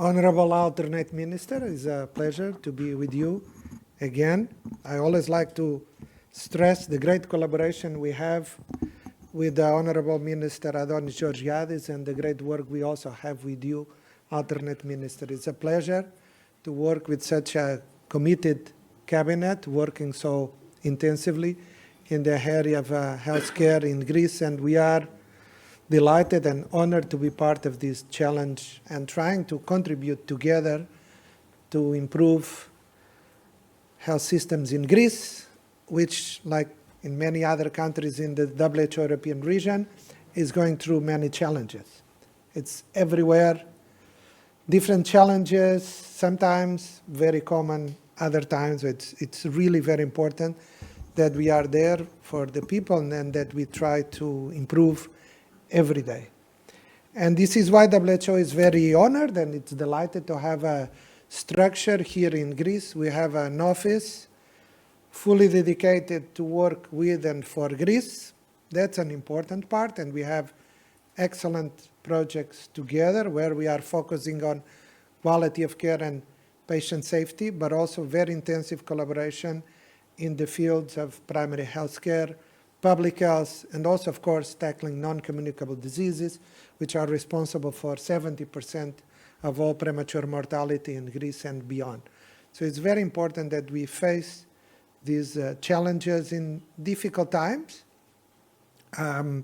Honorable Alternate Minister, it's a pleasure to be with you again. I always like to stress the great collaboration we have with the Honorable Minister Adonis Georgiadis and the great work we also have with you, Alternate Minister. It's a pleasure to work with such a committed cabinet, working so intensively in the area of healthcare in Greece, and we are delighted and honored to be part of this challenge and trying to contribute together to improve health systems in Greece, which, like in many other countries in the WHO European region, is going through many challenges. It's everywhere, different challenges, sometimes very common, other times it's really very important that we are there for the people and that we try to improve every day. And this is why WHO is very honored and it's delighted to have a structure here in Greece. We have an office fully dedicated to work with and for Greece. That's an important part, and we have excellent projects together where we are focusing on quality of care and patient safety, but also very intensive collaboration in the fields of primary health care, public health, and also, of course, tackling non-communicable diseases, which are responsible for 70% of all premature mortality in Greece and beyond. So it's very important that we face these challenges in difficult times, and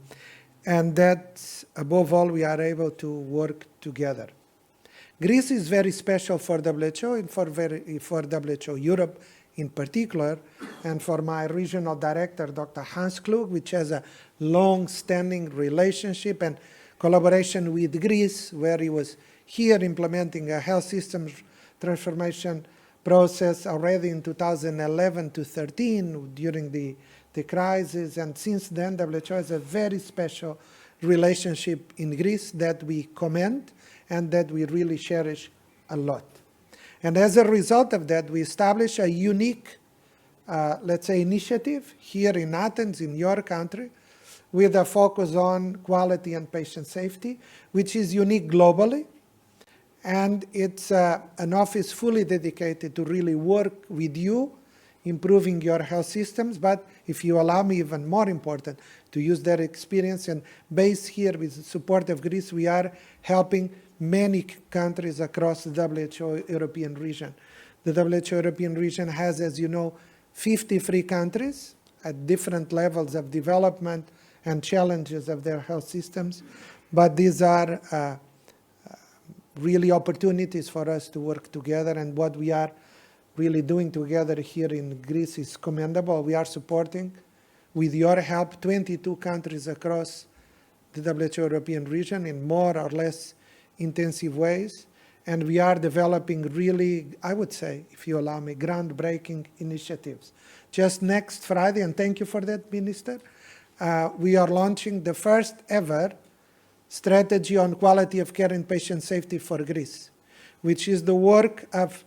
that, above all, we are able to work together. Greece is very special for WHO and for WHO Europe in particular, and for my regional director, Dr. Hans Klug, which has a long-standing relationship and collaboration with Greece, where he was here implementing a health systems transformation process already in 2011 to 13 during the crisis, and since then WHO has a very special relationship in Greece that we commend and that we really cherish a lot. And as a result of that, we established a unique, let's say, initiative here in Athens, in your country, with a focus on quality and patient safety, which is unique globally. And it's an office fully dedicated to really work with you, improving your health systems, but if you allow me, even more important, to use their experience and based here with the support of Greece, we are helping many countries across the WHO European region. The WHO European region has, as you know, 53 countries at different levels of development and challenges of their health systems, but these are really opportunities for us to work together, and what we are really doing together here in Greece is commendable. We are supporting, with your help, 22 countries across the WHO European region in more or less intensive ways, and we are developing really, I would say, if you allow me, groundbreaking initiatives. Just next Friday, and thank you for that, Minister, we are launching the first ever strategy on quality of care and patient safety for Greece, which is the work of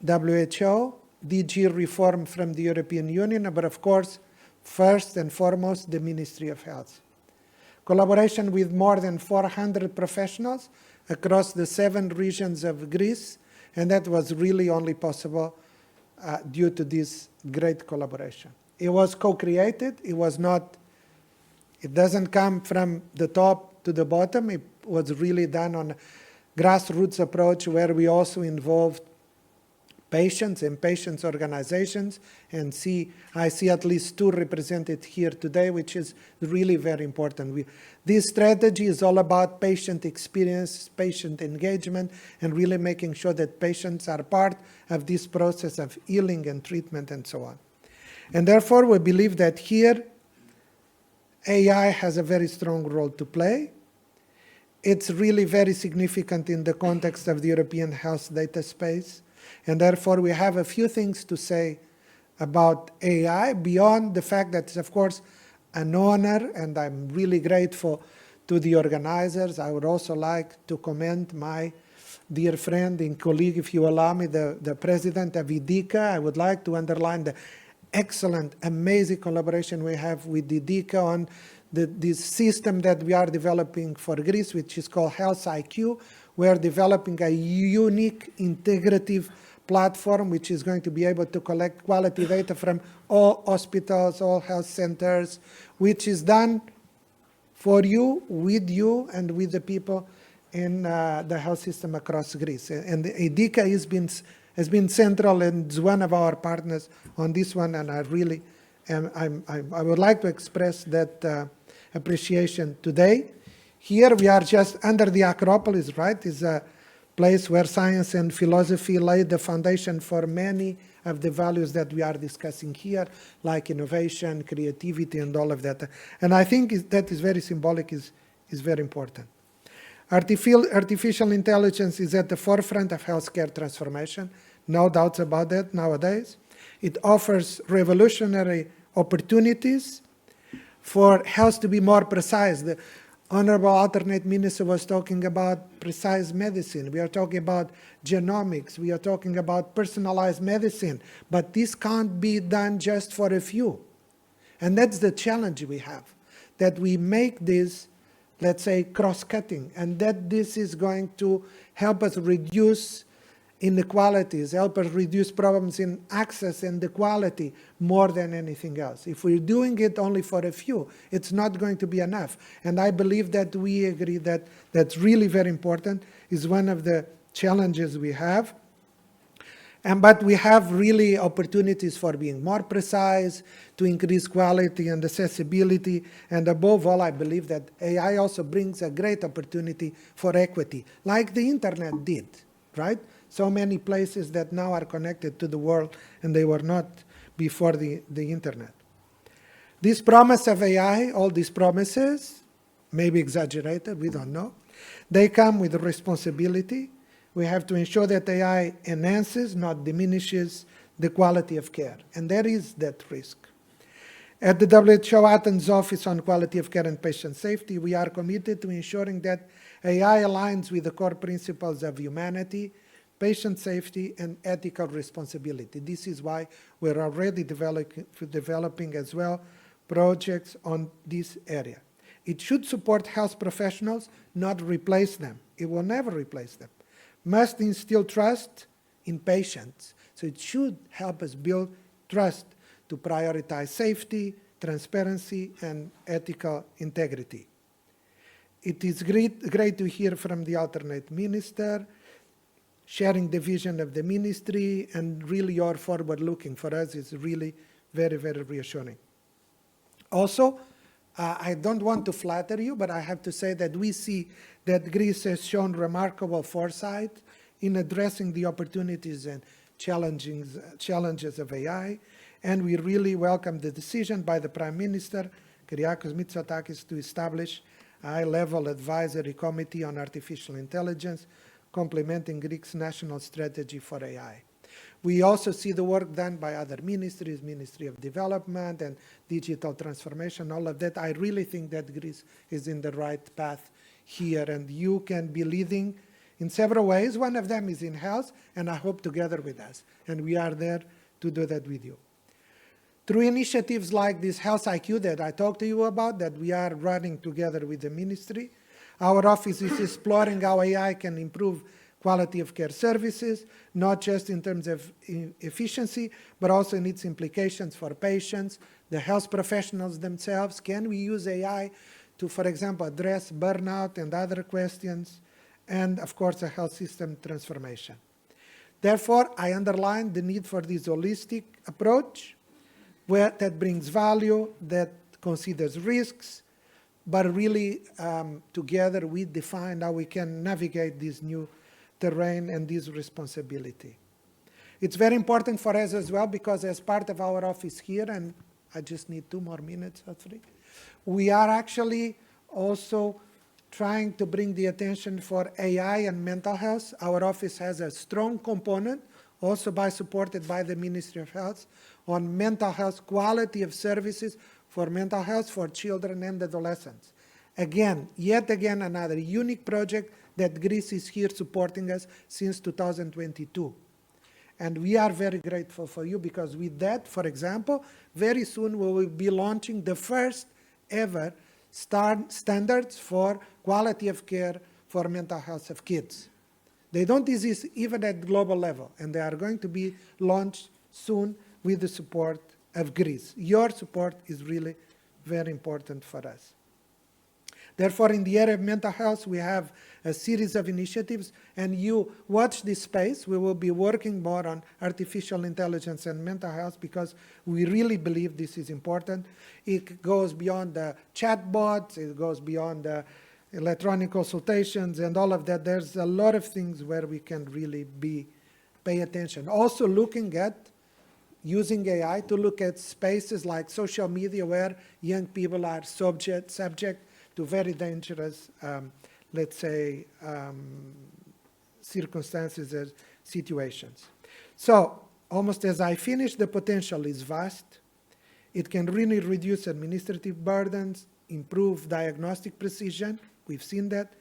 WHO, DG reform from the European Union, but of course, first and foremost, the Ministry of Health. Collaboration with more than 400 professionals across the 7 regions of Greece, and that was really only possible due to this great collaboration. It was co-created. It doesn't come from the top to the bottom. It was really done on a grassroots approach where we also involved patients and patients' organizations, and I see at least 2 represented here today, which is really very important. This strategy is all about patient experience, patient engagement, and really making sure that patients are part of this process of healing and treatment and so on. And therefore, we believe that here, AI has a very strong role to play. It's really very significant in the context of the European health data space. And therefore, we have a few things to say about AI, beyond the fact that it's, of course, an honor, and I'm really grateful to the organizers. I would also like to commend my dear friend and colleague, if you allow me, the president of IDICA. I would like to underline the excellent, amazing collaboration we have with IDICA on this system that we are developing for Greece, which is called Health IQ, we're developing a unique integrative platform which is going to be able to collect quality data from all hospitals, all health centers, which is done for you, and with the people in the health system across Greece. And EDICA has been central and is one of our partners on this one, and I really I would like to express that appreciation today. Here we are just under the Acropolis, right? It's a place where science and philosophy laid the foundation for many of the values that we are discussing here, like innovation, creativity, and all of that. And I think that is very symbolic, is very important. Artificial intelligence is at the forefront of healthcare transformation, no doubts about that nowadays. It offers revolutionary opportunities for health to be more precise. The Honorable Alternate Minister was talking about precise medicine. We are talking about genomics. We are talking about personalized medicine. But this can't be done just for a few. And that's the challenge we have, that we make this, let's say, cross-cutting, and that this is going to help us reduce inequalities, help us reduce problems in access and the quality more than anything else. If we're doing it only for a few, it's not going to be enough. And I believe that we agree that that's really very important, is one of the challenges we have. But we have really opportunities for being more precise, to increase quality and accessibility, and above all, I believe that AI also brings a great opportunity for equity, like the internet did, right? So many places that now are connected to the world, and they were not before the internet. This promise of AI, all these promises, may be exaggerated, we don't know. They come with a responsibility. We have to ensure that AI enhances, not diminishes, the quality of care. And there is that risk. At the WHO Athens Office on Quality of Care and Patient Safety, we are committed to ensuring that AI aligns with the core principles of humanity, patient safety, and ethical responsibility. This is why we're already developing as well projects on this area. It should support health professionals, not replace them. It will never replace them. Must instill trust in patients. So it should help us build trust to prioritize safety, transparency, and ethical integrity. It is great to hear from the alternate minister, sharing the vision of the ministry, and really your forward looking for us is really very, very reassuring. Also, I don't want to flatter you, but I have to say that we see that Greece has shown remarkable foresight in addressing the opportunities and challenges of AI, and we really welcome the decision by the Prime Minister, Kyriakos Mitsotakis, to establish a high-level advisory committee on artificial intelligence, complementing Greece's national strategy for AI. We also see the work done by other ministries, Ministry of Development and Digital Transformation, all of that. I really think that Greece is in the right path here, and you can be leading in several ways. One of them is in health, and I hope together with us, and we are there to do that with you. Through initiatives like this Health IQ that I talked to you about, that we are running together with the ministry, our office is exploring how AI can improve quality of care services, not just in terms of efficiency, but also in its implications for patients, the health professionals themselves. Can we use AI to, for example, address burnout and other questions, and of course, a health system transformation. Therefore, I underline the need for this holistic approach that brings value, that considers risks, but really together we define how we can navigate this new terrain and this responsibility. It's very important for us as well, because as part of our office here, and I just need 2 more minutes or 3, we are actually also trying to bring the attention for AI and mental health. Our office has a strong component, also supported by the Ministry of Health, on mental health, quality of services for mental health for children and adolescents. Again, yet again, another unique project that Greece is here supporting us since 2022. And we are very grateful for you, because with that, for example, very soon we will be launching the first ever standards for quality of care for mental health of kids. They don't exist even at global level, and they are going to be launched soon with the support of Greece. Your support is really very important for us. Therefore, in the area of mental health, we have a series of initiatives, and you watch this space. We will be working more on artificial intelligence and mental health because we really believe this is important. It goes beyond the chatbots, it goes beyond the electronic consultations and all of that. There's a lot of things where we can really pay attention. Also looking at using AI to look at spaces like social media where young people are subject to very dangerous, let's say, circumstances or situations. So, almost as I finish, the potential is vast. It can really reduce administrative burdens, improve diagnostic precision. We've seen that.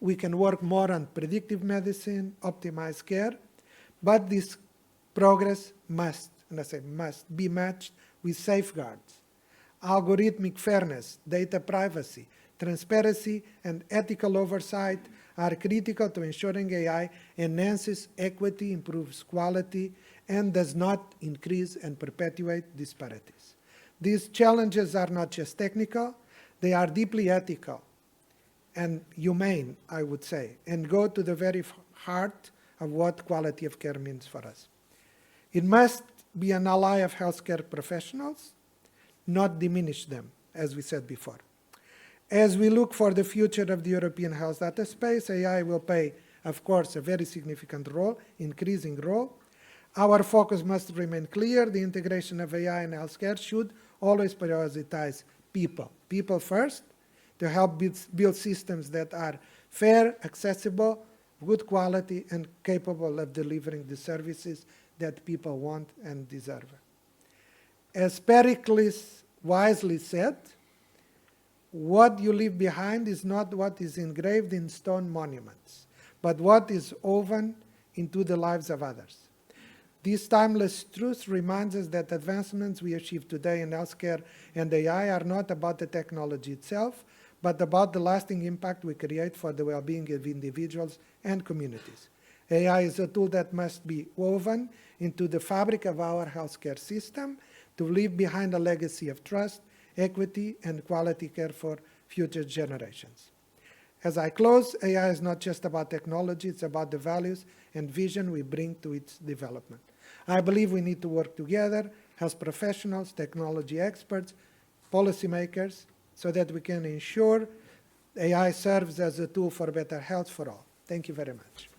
We can work more on predictive medicine, optimize care, but this progress must, and I say must, be matched with safeguards. Algorithmic fairness, data privacy, transparency, and ethical oversight are critical to ensuring AI enhances equity, improves quality, and does not increase and perpetuate disparities. These challenges are not just technical, they are deeply ethical and humane, I would say, and go to the very heart of what quality of care means for us. It must be an ally of healthcare professionals, not diminish them, as we said before. As we look for the future of the European health data space, AI will play, of course, a very significant role, increasing role. Our focus must remain clear. The integration of AI in healthcare should always prioritize people. People first, to help build systems that are fair, accessible, good quality, and capable of delivering the services that people want and deserve. As Pericles wisely said, what you leave behind is not what is engraved in stone monuments, but what is woven into the lives of others. This timeless truth reminds us that advancements we achieve today in healthcare and AI are not about the technology itself, but about the lasting impact we create for the well-being of individuals and communities. AI is a tool that must be woven into the fabric of our healthcare system to leave behind a legacy of trust, equity, and quality care for future generations. As I close, AI is not just about technology, it's about the values and vision we bring to its development. I believe we need to work together, health professionals, technology experts, policymakers, so that we can ensure AI serves as a tool for better health for all. Thank you very much.